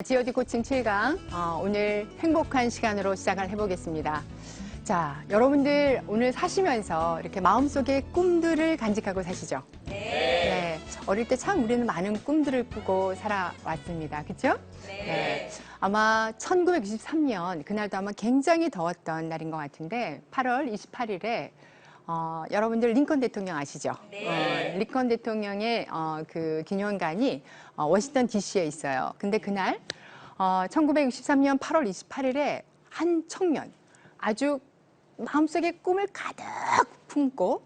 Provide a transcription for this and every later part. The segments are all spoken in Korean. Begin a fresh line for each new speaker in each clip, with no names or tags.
G.O.D 코칭 7강 오늘 행복한 시간으로 시작을 해보겠습니다. 자, 여러분들 오늘 사시면서 이렇게 마음속에 꿈들을 간직하고 사시죠? 네. 어릴 때 참 우리는 많은 꿈들을 꾸고 살아왔습니다. 그렇죠? 네. 아마 1993년 그날도 아마 굉장히 더웠던 날인 것 같은데 8월 28일에 여러분들 링컨 대통령 아시죠? 링컨 대통령의 그 기념관이 워싱턴 DC에 있어요. 근데 그날 1963년 8월 28일에 한 청년, 아주 마음속에 꿈을 가득 품고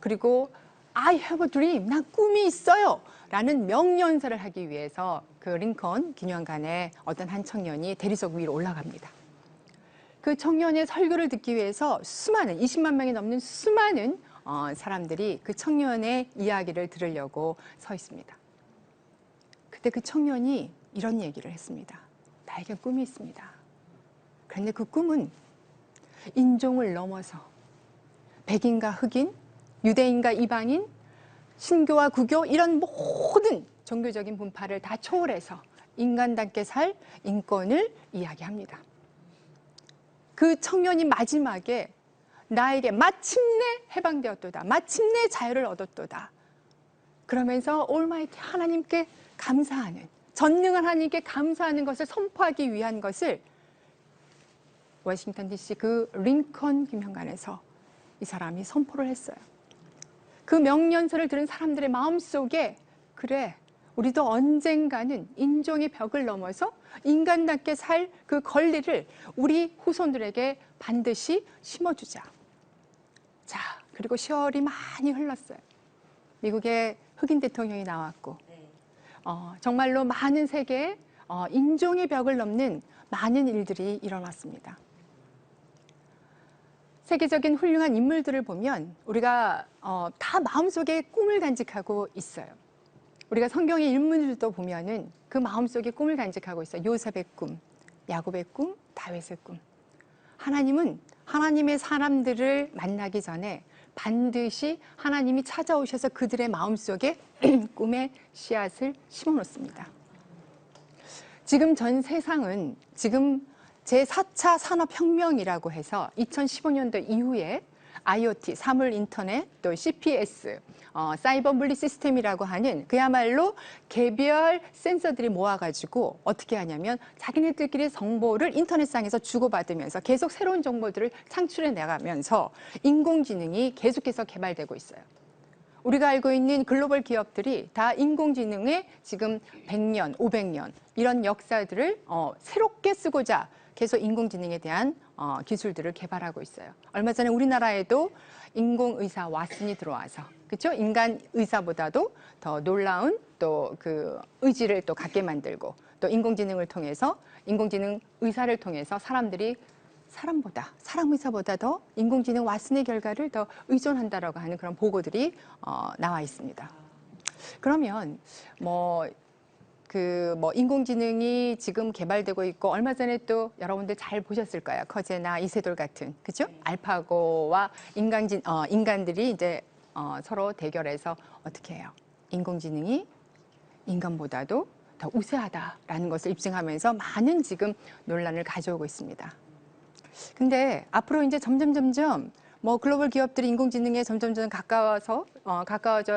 그리고 I have a dream, 난 꿈이 있어요 라는 명연설을 하기 위해서 그 링컨 기념관에 어떤 한 청년이 대리석 위로 올라갑니다. 그 청년의 설교를 듣기 위해서 수많은 20만 명이 넘는 수많은 사람들이 그 청년의 이야기를 들으려고 서 있습니다. 그때 그 청년이 이런 얘기를 했습니다. 나에게 꿈이 있습니다. 그런데 그 꿈은 인종을 넘어서 백인과 흑인, 유대인과 이방인, 신교와 구교 이런 모든 종교적인 분파를 다 초월해서 인간답게 살 인권을 이야기합니다. 그 청년이 마지막에 나에게 마침내 해방되었도다. 마침내 자유를 얻었도다. 그러면서 올마이티 하나님께 감사하는, 전능한 하나님께 감사하는 것을 선포하기 위한 것을 워싱턴 DC 그 링컨 기념관에서 이 사람이 선포를 했어요. 그 명연설을 들은 사람들의 마음속에 그래, 우리도 언젠가는 인종의 벽을 넘어서 인간답게 살 그 권리를 우리 후손들에게 반드시 심어주자. 자, 그리고 세월이 많이 흘렀어요. 미국의 흑인 대통령이 나왔고 정말로 많은 세계에 인종의 벽을 넘는 많은 일들이 일어났습니다. 세계적인 훌륭한 인물들을 보면 우리가 다 마음속에 꿈을 간직하고 있어요. 우리가 성경의 인물들도 보면은 그 마음속에 꿈을 간직하고 있어요. 요셉의 꿈, 야곱의 꿈, 다윗의 꿈. 하나님은 하나님의 사람들을 만나기 전에 반드시 하나님이 찾아오셔서 그들의 마음속에 꿈의 씨앗을 심어 놓습니다. 지금 전 세상은 지금 제4차 산업혁명이라고 해서 2015년도 이후에 IoT, 사물 인터넷, 또 CPS, 사이버 물리 시스템이라고 하는 그야말로 개별 센서들이 모아가지고 어떻게 하냐면 자기네들끼리 정보를 인터넷상에서 주고받으면서 계속 새로운 정보들을 창출해 나가면서 인공지능이 계속해서 개발되고 있어요. 우리가 알고 있는 글로벌 기업들이 다 인공지능에 지금 100년, 500년 이런 역사들을 새롭게 쓰고자 계속 인공지능에 대한 기술들을 개발하고 있어요. 얼마 전에 우리나라에도 인공의사 왓슨이 들어와서 그렇죠? 인간 의사보다도 더 놀라운 또 그 의지를 또 갖게 만들고 또 인공지능을 통해서 인공지능 의사를 통해서 사람들이 사람 의사보다 더 인공지능 왓슨의 결과를 더 의존한다라고 하는 그런 보고들이 나와 있습니다. 그러면 인공지능이 지금 개발되고 있고 얼마 전에 또 여러분들 잘 보셨을 거예요. 커제나 이세돌 같은 그죠? 알파고와 인간들이 이제 서로 대결해서 어떻게 해요? 인공지능이 인간보다도 더 우세하다라는 것을 입증하면서 많은 지금 논란을 가져오고 있습니다. 근데 앞으로 이제 점점 글로벌 기업들이 인공지능에 점점 가까워져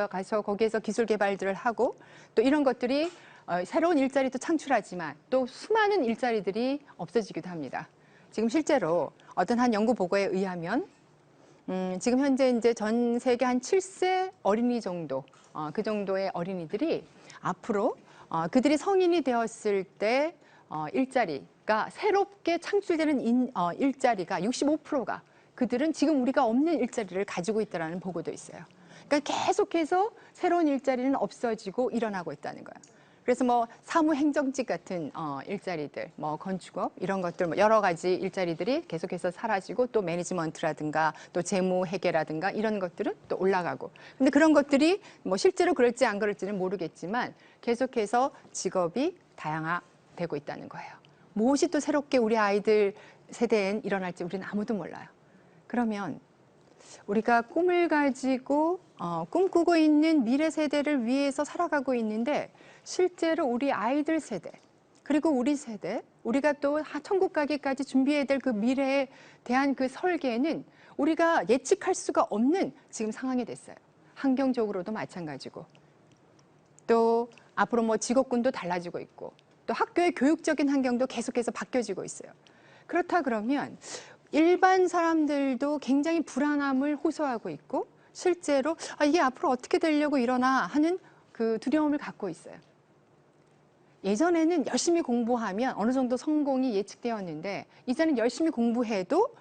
가서 거기에서 기술 개발들을 하고 또 이런 것들이 새로운 일자리도 창출하지만 또 수많은 일자리들이 없어지기도 합니다. 지금 실제로 어떤 한 연구 보고에 의하면 지금 현재 이제 전 세계 한 7세 어린이 정도 그 정도의 어린이들이 앞으로 그들이 성인이 되었을 때 일자리가 새롭게 창출되는 일자리가 65%가 그들은 지금 우리가 없는 일자리를 가지고 있다는 보고도 있어요. 그러니까 계속해서 새로운 일자리는 없어지고 일어나고 있다는 거예요. 그래서 사무행정직 같은 일자리들, 건축업 이런 것들 여러 가지 일자리들이 계속해서 사라지고 또 매니지먼트라든가 또 재무회계라든가 이런 것들은 또 올라가고. 근데 그런 것들이 실제로 그럴지 안 그럴지는 모르겠지만 계속해서 직업이 다양화되고 있다는 거예요. 무엇이 또 새롭게 우리 아이들 세대엔 일어날지 우리는 아무도 몰라요. 그러면 우리가 꿈을 가지고 꿈꾸고 있는 미래 세대를 위해서 살아가고 있는데 실제로 우리 아이들 세대, 그리고 우리 세대, 우리가 또 천국 가기까지 준비해야 될 그 미래에 대한 그 설계는 우리가 예측할 수가 없는 지금 상황이 됐어요. 환경적으로도 마찬가지고, 또 앞으로 뭐 직업군도 달라지고 있고, 또 학교의 교육적인 환경도 계속해서 바뀌어지고 있어요. 그렇다 그러면 일반 사람들도 굉장히 불안함을 호소하고 있고, 실제로 이게 앞으로 어떻게 되려고 이러나 하는 그 두려움을 갖고 있어요. 예전에는 열심히 공부하면 어느 정도 성공이 예측되었는데, 이제는 열심히 공부해도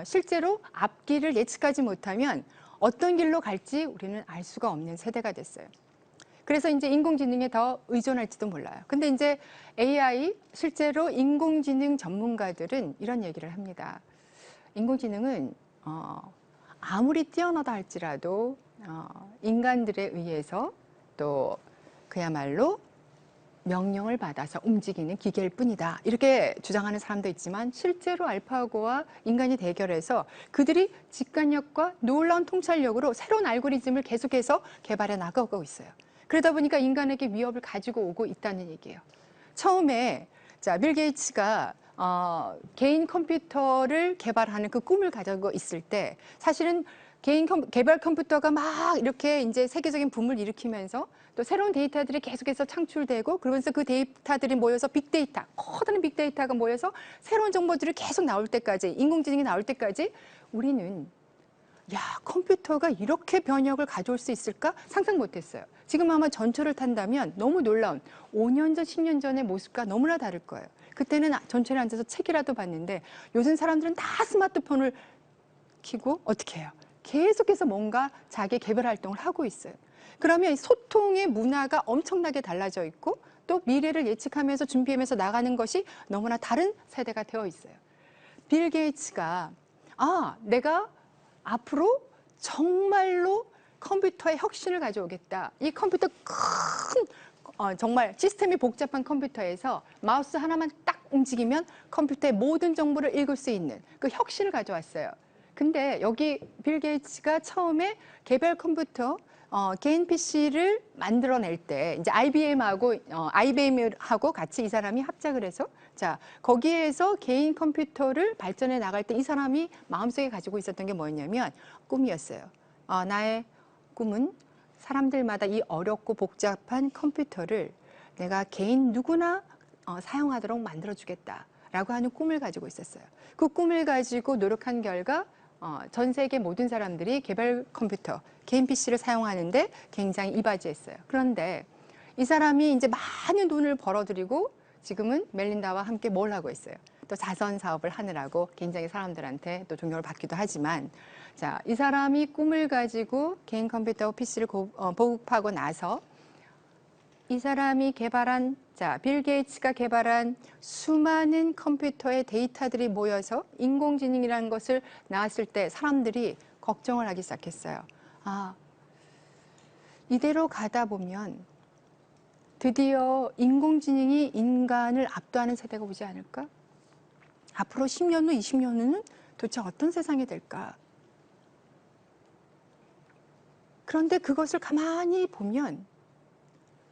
실제로 앞길을 예측하지 못하면 어떤 길로 갈지 우리는 알 수가 없는 세대가 됐어요. 그래서 이제 인공지능에 더 의존할지도 몰라요. 근데 이제 AI, 실제로 인공지능 전문가들은 이런 얘기를 합니다. 인공지능은 아무리 뛰어나다 할지라도 인간들에 의해서 또 그야말로 명령을 받아서 움직이는 기계일 뿐이다. 이렇게 주장하는 사람도 있지만, 실제로 알파고와 인간이 대결해서 그들이 직관력과 놀라운 통찰력으로 새로운 알고리즘을 계속해서 개발해 나가고 있어요. 그러다 보니까 인간에게 위협을 가지고 오고 있다는 얘기예요. 처음에 빌 게이츠가 개인 컴퓨터를 개발하는 그 꿈을 가지고 있을 때, 사실은 개발 컴퓨터가 막 이렇게 이제 세계적인 붐을 일으키면서 또 새로운 데이터들이 계속해서 창출되고, 그러면서 그 데이터들이 모여서 빅데이터, 커다란 빅데이터가 모여서 새로운 정보들이 계속 나올 때까지, 인공지능이 나올 때까지 우리는 컴퓨터가 이렇게 변혁을 가져올 수 있을까? 상상 못했어요. 지금 아마 전철을 탄다면 너무 놀라운 5년 전, 10년 전의 모습과 너무나 다를 거예요. 그때는 전철에 앉아서 책이라도 봤는데, 요즘 사람들은 다 스마트폰을 켜고 어떻게 해요? 계속해서 뭔가 자기 개발 활동을 하고 있어요. 그러면 소통의 문화가 엄청나게 달라져 있고, 또 미래를 예측하면서 준비하면서 나가는 것이 너무나 다른 세대가 되어 있어요. 빌 게이츠가 내가 앞으로 정말로 컴퓨터의 혁신을 가져오겠다. 이 컴퓨터 정말 시스템이 복잡한 컴퓨터에서 마우스 하나만 딱 움직이면 컴퓨터의 모든 정보를 읽을 수 있는 그 혁신을 가져왔어요. 근데 여기 빌 게이츠가 처음에 개별 컴퓨터 개인 PC를 만들어낼 때, 이제 IBM하고 같이 이 사람이 합작을 해서, 거기에서 개인 컴퓨터를 발전해 나갈 때 이 사람이 마음속에 가지고 있었던 게 뭐였냐면 꿈이었어요. 나의 꿈은 사람들마다 이 어렵고 복잡한 컴퓨터를 내가 개인 누구나 사용하도록 만들어주겠다라고 하는 꿈을 가지고 있었어요. 그 꿈을 가지고 노력한 결과 전 세계 모든 사람들이 개별 컴퓨터, 개인 PC를 사용하는데 굉장히 이바지했어요. 그런데 이 사람이 이제 많은 돈을 벌어들이고 지금은 멜린다와 함께 뭘 하고 있어요? 또 자선 사업을 하느라고 굉장히 사람들한테 또 존경을 받기도 하지만, 이 사람이 꿈을 가지고 개인 컴퓨터 PC를 보급하고 나서 이 사람이 개발한, 빌 게이츠가 개발한 수많은 컴퓨터의 데이터들이 모여서 인공지능이라는 것을 나왔을 때 사람들이 걱정을 하기 시작했어요. 이대로 가다 보면 드디어 인공지능이 인간을 압도하는 세대가 오지 않을까? 앞으로 10년 후, 20년 후는 도대체 어떤 세상이 될까? 그런데 그것을 가만히 보면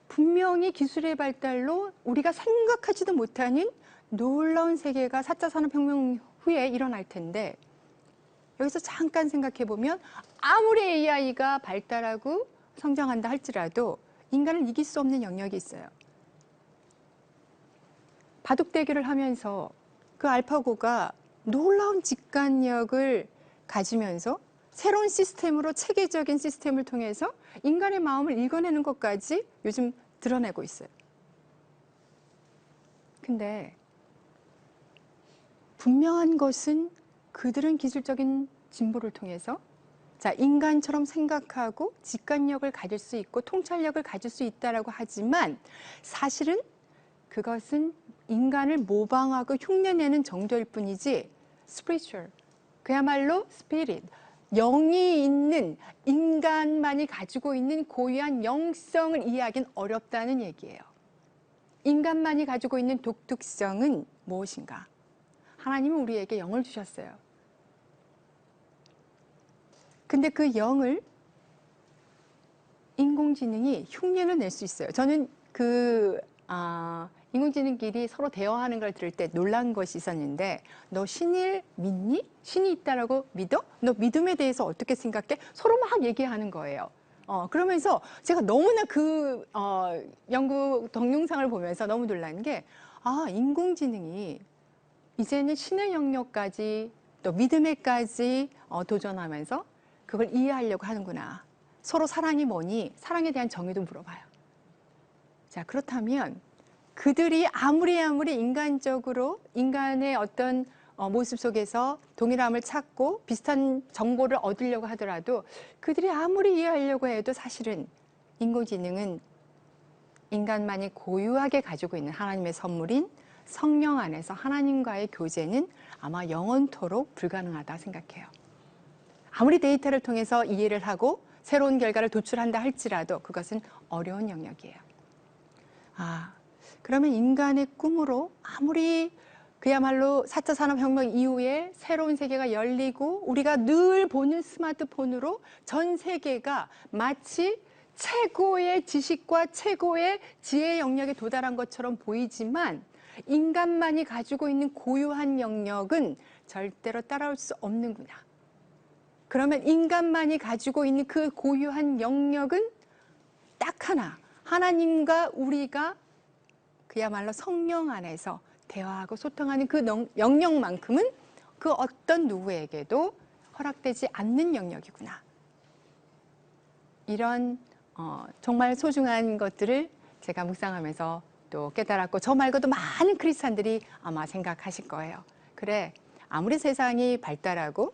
분명히 기술의 발달로 우리가 생각하지도 못하는 놀라운 세계가 4차 산업혁명 후에 일어날 텐데, 여기서 잠깐 생각해 보면 아무리 AI가 발달하고 성장한다 할지라도 인간을 이길 수 없는 영역이 있어요. 바둑대결을 하면서 그 알파고가 놀라운 직관력을 가지면서 새로운 시스템으로, 체계적인 시스템을 통해서 인간의 마음을 읽어내는 것까지 요즘 드러내고 있어요. 근데 분명한 것은 그들은 기술적인 진보를 통해서 인간처럼 생각하고 직관력을 가질 수 있고 통찰력을 가질 수 있다라고 하지만, 사실은 그것은 인간을 모방하고 흉내내는 정도일 뿐이지, spiritual, 그야말로 spirit, 영이 있는, 인간만이 가지고 있는 고유한 영성을 이해하기는 어렵다는 얘기예요. 인간만이 가지고 있는 독특성은 무엇인가? 하나님은 우리에게 영을 주셨어요. 근데 그 영을 인공지능이 흉내를 낼 수 있어요. 저는 인공지능끼리 서로 대화하는 걸 들을 때 놀란 것이 있었는데, 너 신을 믿니? 신이 있다라고 믿어? 너 믿음에 대해서 어떻게 생각해? 서로 막 얘기하는 거예요. 그러면서 제가 너무나 연구 동영상을 보면서 너무 놀란 게, 인공지능이 이제는 신의 영역까지 또 믿음에까지 도전하면서 그걸 이해하려고 하는구나. 서로 사랑이 뭐니? 사랑에 대한 정의도 물어봐요. 자, 그렇다면 그들이 아무리 인간적으로 인간의 어떤 모습 속에서 동일함을 찾고 비슷한 정보를 얻으려고 하더라도 그들이 아무리 이해하려고 해도 사실은 인공지능은 인간만이 고유하게 가지고 있는 하나님의 선물인 성령 안에서 하나님과의 교제는 아마 영원토록 불가능하다 생각해요. 아무리 데이터를 통해서 이해를 하고 새로운 결과를 도출한다 할지라도 그것은 어려운 영역이에요. 그러면 인간의 꿈으로 아무리 그야말로 4차 산업혁명 이후에 새로운 세계가 열리고 우리가 늘 보는 스마트폰으로 전 세계가 마치 최고의 지식과 최고의 지혜 영역에 도달한 것처럼 보이지만 인간만이 가지고 있는 고유한 영역은 절대로 따라올 수 없는구나. 그러면 인간만이 가지고 있는 그 고유한 영역은 딱 하나, 하나님과 우리가 그야말로 성령 안에서 대화하고 소통하는 그 영역만큼은 그 어떤 누구에게도 허락되지 않는 영역이구나. 이런 정말 소중한 것들을 제가 묵상하면서 또 깨달았고, 저 말고도 많은 크리스찬들이 아마 생각하실 거예요. 그래, 아무리 세상이 발달하고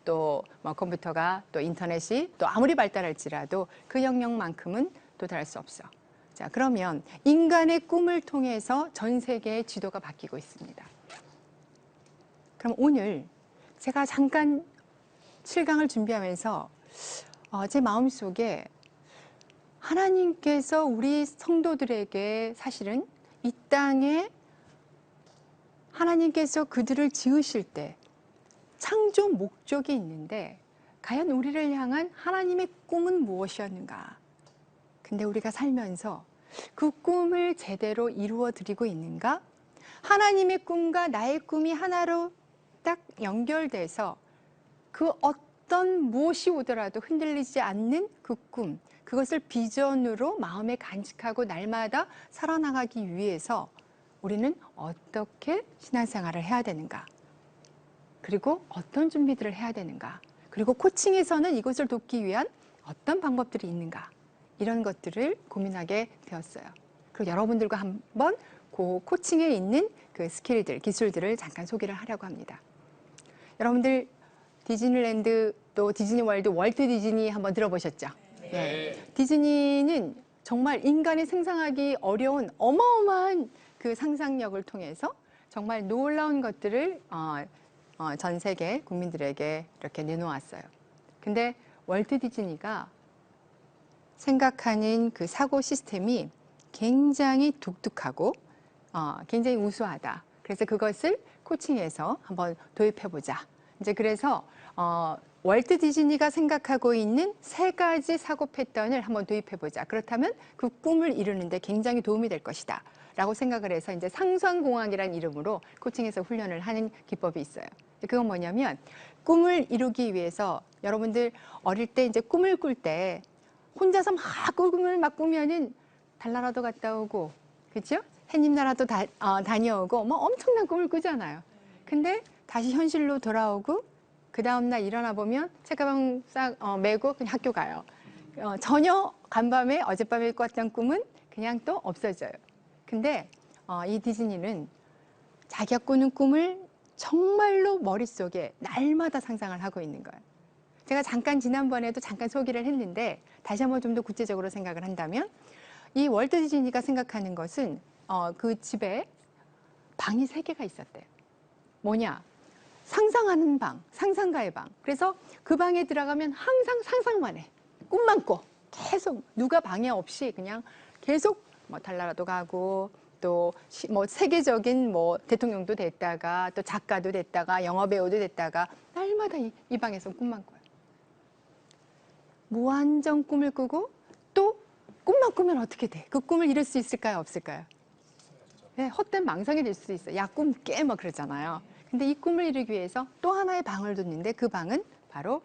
또 뭐 컴퓨터가 또 인터넷이 또 아무리 발달할지라도 그 영역만큼은 도달할 수 없어. 자, 그러면 인간의 꿈을 통해서 전 세계의 지도가 바뀌고 있습니다. 그럼 오늘 제가 잠깐 7강을 준비하면서 제 마음속에 하나님께서 우리 성도들에게 사실은 이 땅에 하나님께서 그들을 지으실 때 창조 목적이 있는데 과연 우리를 향한 하나님의 꿈은 무엇이었는가? 근데 우리가 살면서 그 꿈을 제대로 이루어 드리고 있는가? 하나님의 꿈과 나의 꿈이 하나로 딱 연결돼서 그 어떤 무엇이 오더라도 흔들리지 않는 그 꿈, 그것을 비전으로 마음에 간직하고 날마다 살아나가기 위해서 우리는 어떻게 신앙생활을 해야 되는가? 그리고 어떤 준비들을 해야 되는가? 그리고 코칭에서는 이것을 돕기 위한 어떤 방법들이 있는가? 이런 것들을 고민하게 되었어요. 그리고 여러분들과 한번 그 코칭에 있는 그 스킬들, 기술들을 잠깐 소개를 하려고 합니다. 여러분들 디즈니랜드 또 디즈니월드, 월트 디즈니 한번 들어보셨죠? 네. 디즈니는 정말 인간이 상상하기 어려운 어마어마한 그 상상력을 통해서 정말 놀라운 것들을 전 세계 국민들에게 이렇게 내놓았어요. 근데 월트 디즈니가 생각하는 그 사고 시스템이 굉장히 독특하고 굉장히 우수하다. 그래서 그것을 코칭해서 한번 도입해보자. 이제 그래서 월트 디즈니가 생각하고 있는 3가지 사고 패턴을 한번 도입해보자. 그렇다면 그 꿈을 이루는데 굉장히 도움이 될 것이다. 라고 생각을 해서 이제 상상공학이라는 이름으로 코칭해서 훈련을 하는 기법이 있어요. 그건 뭐냐면 꿈을 이루기 위해서 여러분들 어릴 때 이제 꿈을 꿀 때 혼자서 막 꿈을 막 꾸면은 달나라도 갔다 오고, 그렇죠? 햇님나라도 다녀오고 뭐 엄청난 꿈을 꾸잖아요. 근데 다시 현실로 돌아오고 그 다음날 일어나 보면 책가방 싹 메고 그냥 학교 가요. 전혀 간밤에 어젯밤에 꿨던 꿈은 그냥 또 없어져요. 근데 이 디즈니는 자기가 꾸는 꿈을 정말로 머릿속에 날마다 상상을 하고 있는 거예요. 제가 잠깐 지난번에도 잠깐 소개를 했는데 다시 한번 좀 더 구체적으로 생각을 한다면 이 월트 디즈니가 생각하는 것은 그 집에 방이 3개가 있었대요. 뭐냐? 상상하는 방, 상상가의 방. 그래서 그 방에 들어가면 항상 상상만 해. 꿈만 꿔. 계속 누가 방해 없이 그냥 계속 뭐 달나라도 가고 또 뭐 세계적인 뭐 대통령도 됐다가 또 작가도 됐다가 영화배우도 됐다가 날마다 이 방에서 꿈만 꿔요. 무한정 꿈을 꾸고 또 꿈만 꾸면 어떻게 돼? 그 꿈을 이룰 수 있을까요? 없을까요? 네, 헛된 망상이 될 수도 있어요. 야, 꿈 깨, 뭐 그러잖아요. 근데 이 꿈을 이루기 위해서 또 하나의 방을 뒀는데 그 방은 바로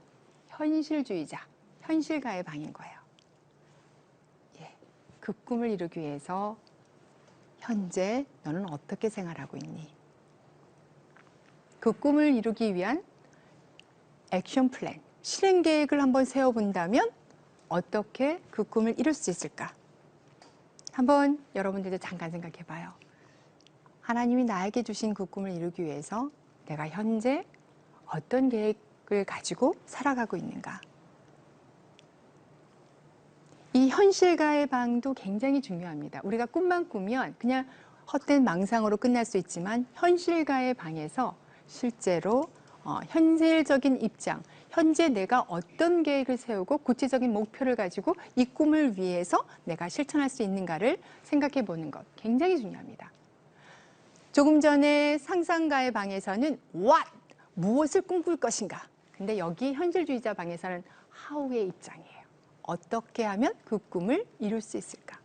현실주의자, 현실가의 방인 거예요. 예, 그 꿈을 이루기 위해서 현재 너는 어떻게 생활하고 있니? 그 꿈을 이루기 위한 액션 플랜, 실행 계획을 한번 세워본다면 어떻게 그 꿈을 이룰 수 있을까? 한번 여러분들도 잠깐 생각해 봐요. 하나님이 나에게 주신 그 꿈을 이루기 위해서 내가 현재 어떤 계획을 가지고 살아가고 있는가? 이 현실과의 방도 굉장히 중요합니다. 우리가 꿈만 꾸면 그냥 헛된 망상으로 끝날 수 있지만 현실과의 방에서 실제로 현실적인 입장, 현재 내가 어떤 계획을 세우고 구체적인 목표를 가지고 이 꿈을 위해서 내가 실천할 수 있는가를 생각해 보는 것 굉장히 중요합니다. 조금 전에 상상가의 방에서는 what, 무엇을 꿈꿀 것인가. 근데 여기 현실주의자 방에서는 how의 입장이에요. 어떻게 하면 그 꿈을 이룰 수 있을까?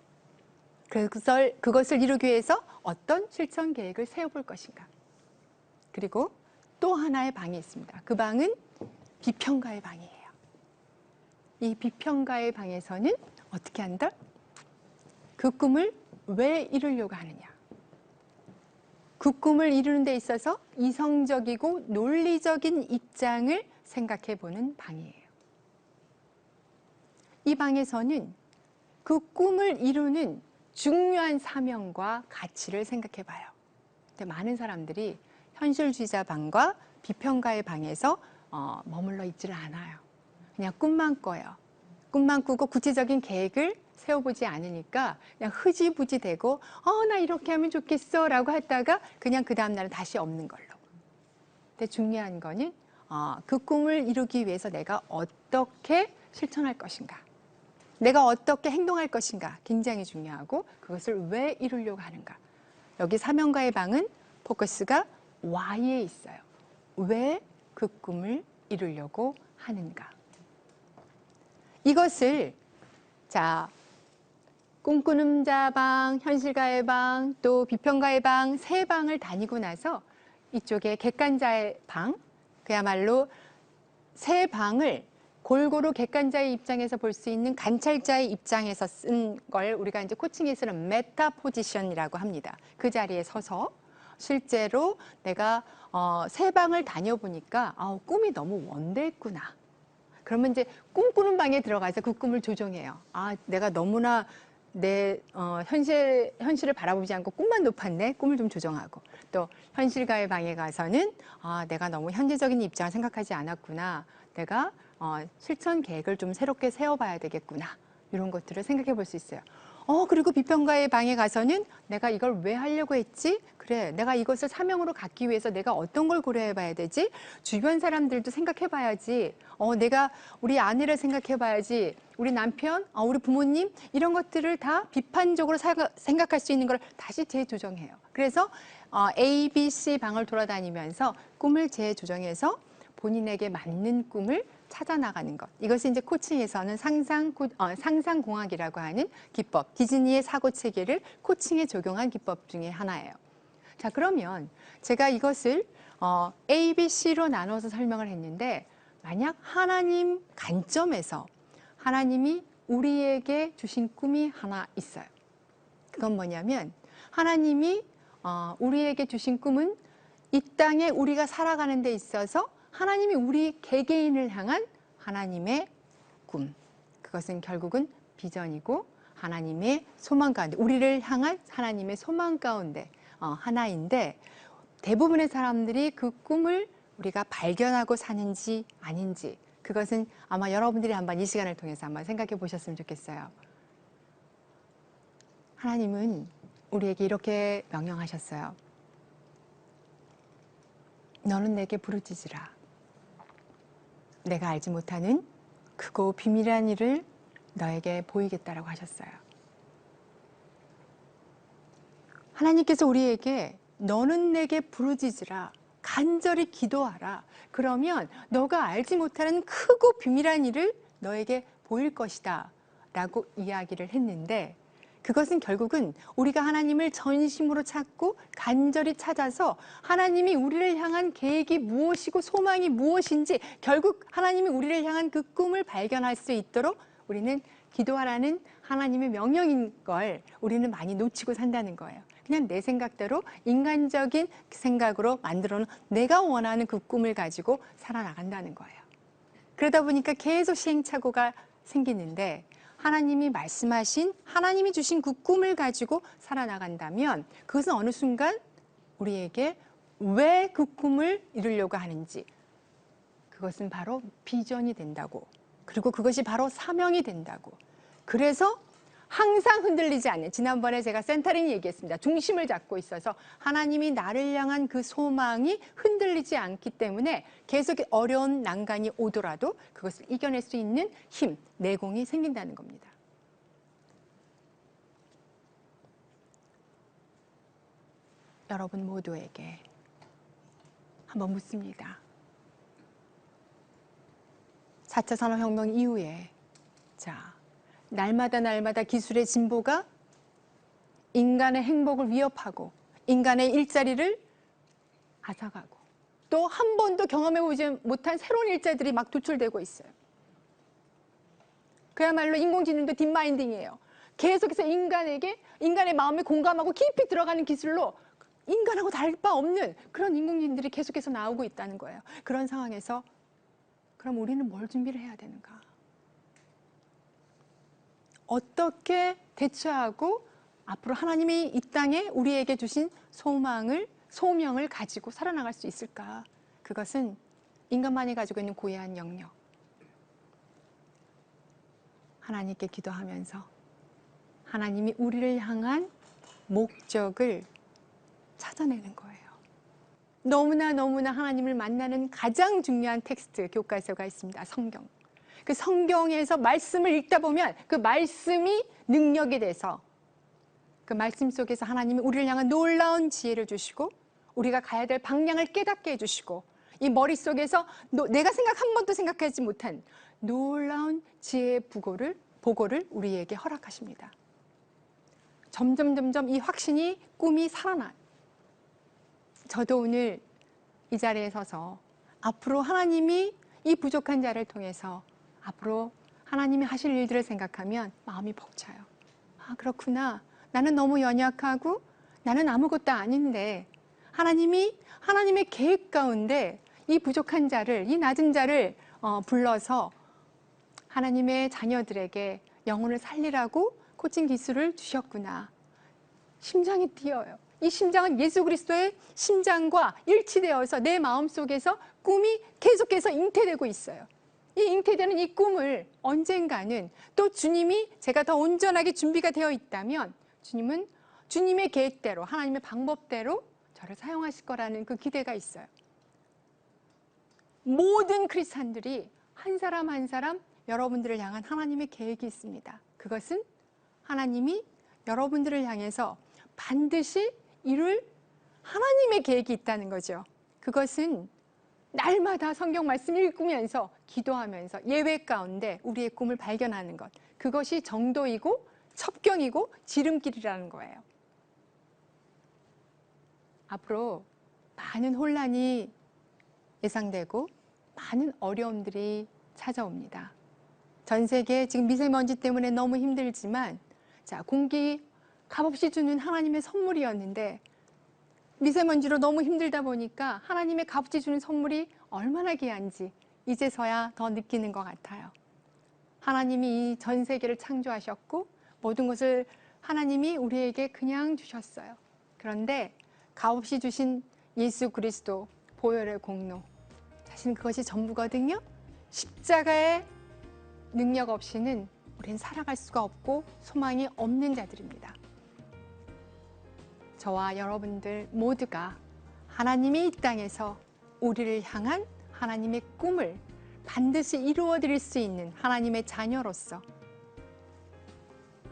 그것을 이루기 위해서 어떤 실천 계획을 세워볼 것인가? 그리고 또 하나의 방이 있습니다. 그 방은 비평가의 방이에요. 이 비평가의 방에서는 어떻게 한다? 그 꿈을 왜 이루려고 하느냐? 그 꿈을 이루는 데 있어서 이성적이고 논리적인 입장을 생각해 보는 방이에요. 이 방에서는 그 꿈을 이루는 중요한 사명과 가치를 생각해 봐요. 근데 많은 사람들이 현실주의자 방과 비평가의 방에서 머물러 있지를 않아요. 그냥 꿈만 꿔요. 꿈만 꾸고 구체적인 계획을 세워보지 않으니까 그냥 흐지부지 되고 나 이렇게 하면 좋겠어 라고 하다가 그냥 그 다음날은 다시 없는 걸로. 근데 중요한 거는 그 꿈을 이루기 위해서 내가 어떻게 실천할 것인가, 내가 어떻게 행동할 것인가 굉장히 중요하고 그것을 왜 이루려고 하는가. 여기 사명가의 방은 포커스가 why에 있어요. 왜 그 꿈을 이루려고 하는가. 이것을 꿈꾸는 자 방, 현실가의 방, 또 비평가의 방, 세 방을 다니고 나서 이쪽에 객관자의 방, 그야말로 세 방을 골고루 객관자의 입장에서 볼 수 있는 관찰자의 입장에서 쓴 걸 우리가 이제 코칭에서는 메타 포지션이라고 합니다. 그 자리에 서서 실제로 내가 세 방을 다녀보니까 꿈이 너무 원대했구나. 그러면 이제 꿈꾸는 방에 들어가서 그 꿈을 조정해요. 내가 너무나 내 현실을 바라보지 않고 꿈만 높았네. 꿈을 좀 조정하고. 또 현실가의 방에 가서는 내가 너무 현재적인 입장을 생각하지 않았구나. 내가 실천 계획을 좀 새롭게 세워봐야 되겠구나. 이런 것들을 생각해 볼 수 있어요. 그리고 비평가의 방에 가서는 내가 이걸 왜 하려고 했지? 그래, 내가 이것을 사명으로 갖기 위해서 내가 어떤 걸 고려해 봐야 되지? 주변 사람들도 생각해 봐야지. 내가 우리 아내를 생각해 봐야지. 우리 남편, 우리 부모님 이런 것들을 다 비판적으로 생각할 수 있는 걸 다시 재조정해요. 그래서 A, B, C 방을 돌아다니면서 꿈을 재조정해서 본인에게 맞는 꿈을 찾아 나가는 것. 이것이 이제 코칭에서는 상상공학이라고 하는 기법, 디즈니의 사고 체계를 코칭에 적용한 기법 중에 하나예요. 자, 그러면 제가 이것을 A, B, C로 나눠서 설명을 했는데 만약 하나님 관점에서 하나님이 우리에게 주신 꿈이 하나 있어요. 그건 뭐냐면 하나님이 우리에게 주신 꿈은 이 땅에 우리가 살아가는 데 있어서 하나님이 우리 개개인을 향한 하나님의 꿈. 그것은 결국은 비전이고 하나님의 소망 가운데, 우리를 향한 하나님의 소망 가운데 하나인데 대부분의 사람들이 그 꿈을 우리가 발견하고 사는지 아닌지 그것은 아마 여러분들이 한번 이 시간을 통해서 한번 생각해 보셨으면 좋겠어요. 하나님은 우리에게 이렇게 명령하셨어요. 너는 내게 부르짖으라. 내가 알지 못하는 크고 비밀한 일을 너에게 보이겠다라고 하셨어요. 하나님께서 우리에게 너는 내게 부르짖으라. 간절히 기도하라. 그러면 너가 알지 못하는 크고 비밀한 일을 너에게 보일 것이다 라고 이야기를 했는데 그것은 결국은 우리가 하나님을 전심으로 찾고 간절히 찾아서 하나님이 우리를 향한 계획이 무엇이고 소망이 무엇인지 결국 하나님이 우리를 향한 그 꿈을 발견할 수 있도록 우리는 기도하라는 하나님의 명령인 걸 우리는 많이 놓치고 산다는 거예요. 그냥 내 생각대로 인간적인 생각으로 만들어 놓은 내가 원하는 그 꿈을 가지고 살아나간다는 거예요. 그러다 보니까 계속 시행착오가 생기는데 하나님이 말씀하신 하나님이 주신 그 꿈을 가지고 살아나간다면 그것은 어느 순간 우리에게 왜 그 꿈을 이루려고 하는지 그것은 바로 비전이 된다고, 그리고 그것이 바로 사명이 된다고. 그래서 항상 흔들리지 않는, 지난번에 제가 센터링 얘기했습니다. 중심을 잡고 있어서 하나님이 나를 향한 그 소망이 흔들리지 않기 때문에 계속 어려운 난간이 오더라도 그것을 이겨낼 수 있는 힘, 내공이 생긴다는 겁니다. 여러분 모두에게 한번 묻습니다. 4차 산업혁명 이후에 날마다 기술의 진보가 인간의 행복을 위협하고 인간의 일자리를 앗아가고 또 한 번도 경험해보지 못한 새로운 일자리들이 막 도출되고 있어요. 그야말로 인공지능도 딥마인딩이에요. 계속해서 인간의 마음에 공감하고 깊이 들어가는 기술로 인간하고 다를 바 없는 그런 인공지능들이 계속해서 나오고 있다는 거예요. 그런 상황에서 그럼 우리는 뭘 준비를 해야 되는가? 어떻게 대처하고 앞으로 하나님이 이 땅에 우리에게 주신 소명을 가지고 살아나갈 수 있을까? 그것은 인간만이 가지고 있는 고유한 영역. 하나님께 기도하면서 하나님이 우리를 향한 목적을 찾아내는 거예요. 너무나 하나님을 만나는 가장 중요한 텍스트, 교과서가 있습니다. 성경. 그 성경에서 말씀을 읽다 보면 그 말씀이 능력이 돼서 그 말씀 속에서 하나님이 우리를 향한 놀라운 지혜를 주시고 우리가 가야 될 방향을 깨닫게 해주시고 이 머릿속에서 내가 한 번도 생각하지 못한 놀라운 지혜의 보고를 우리에게 허락하십니다. 점점 이 확신이 꿈이 살아나. 저도 오늘 이 자리에 서서 앞으로 하나님이 이 부족한 자를 통해서 앞으로 하나님이 하실 일들을 생각하면 마음이 벅차요. 아, 그렇구나. 나는 너무 연약하고 나는 아무것도 아닌데 하나님의 계획 가운데 이 부족한 자를, 이 낮은 자를 불러서 하나님의 자녀들에게 영혼을 살리라고 코칭 기술을 주셨구나. 심장이 뛰어요. 이 심장은 예수 그리스도의 심장과 일치되어서 내 마음속에서 꿈이 계속해서 잉태되고 있어요. 이 잉태되는 이 꿈을 언젠가는 또 주님이 제가 더 온전하게 준비가 되어 있다면 주님은 주님의 계획대로 하나님의 방법대로 저를 사용하실 거라는 그 기대가 있어요. 모든 크리스찬들이 한 사람 한 사람 여러분들을 향한 하나님의 계획이 있습니다. 그것은 하나님이 여러분들을 향해서 반드시 이룰 하나님의 계획이 있다는 거죠. 그것은 날마다 성경 말씀 읽으면서 기도하면서 예외 가운데 우리의 꿈을 발견하는 것, 그것이 정도이고 첩경이고 지름길이라는 거예요. 앞으로 많은 혼란이 예상되고 많은 어려움들이 찾아옵니다. 전 세계 지금 미세먼지 때문에 너무 힘들지만 공기 값없이 주는 하나님의 선물이었는데 미세먼지로 너무 힘들다 보니까 하나님의 값없이 주는 선물이 얼마나 귀한지 이제서야 더 느끼는 것 같아요. 하나님이 이 전 세계를 창조하셨고 모든 것을 하나님이 우리에게 그냥 주셨어요. 그런데 값없이 주신 예수 그리스도 보혈의 공로, 사실 그것이 전부거든요. 십자가의 능력 없이는 우리는 살아갈 수가 없고 소망이 없는 자들입니다. 저와 여러분들 모두가 하나님이 이 땅에서 우리를 향한 하나님의 꿈을 반드시 이루어 드릴 수 있는 하나님의 자녀로서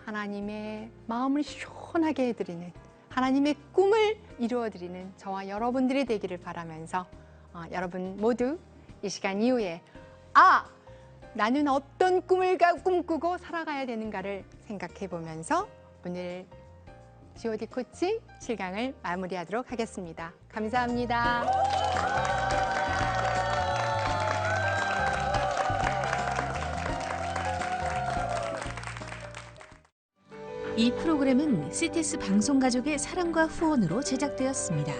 하나님의 마음을 시원하게 해드리는 하나님의 꿈을 이루어 드리는 저와 여러분들이 되기를 바라면서 여러분 모두 이 시간 이후에 나는 어떤 꿈을 꿈꾸고 살아가야 되는가를 생각해 보면서 오늘 G.O.D 코칭 7강을 마무리하도록 하겠습니다. 감사합니다.
이 프로그램은 CTS 방송가족의 사랑과 후원으로 제작되었습니다.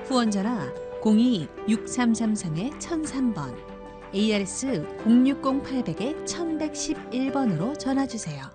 후원 전화 02-6333-1003번, ARS 060-800-1111번으로 전화주세요.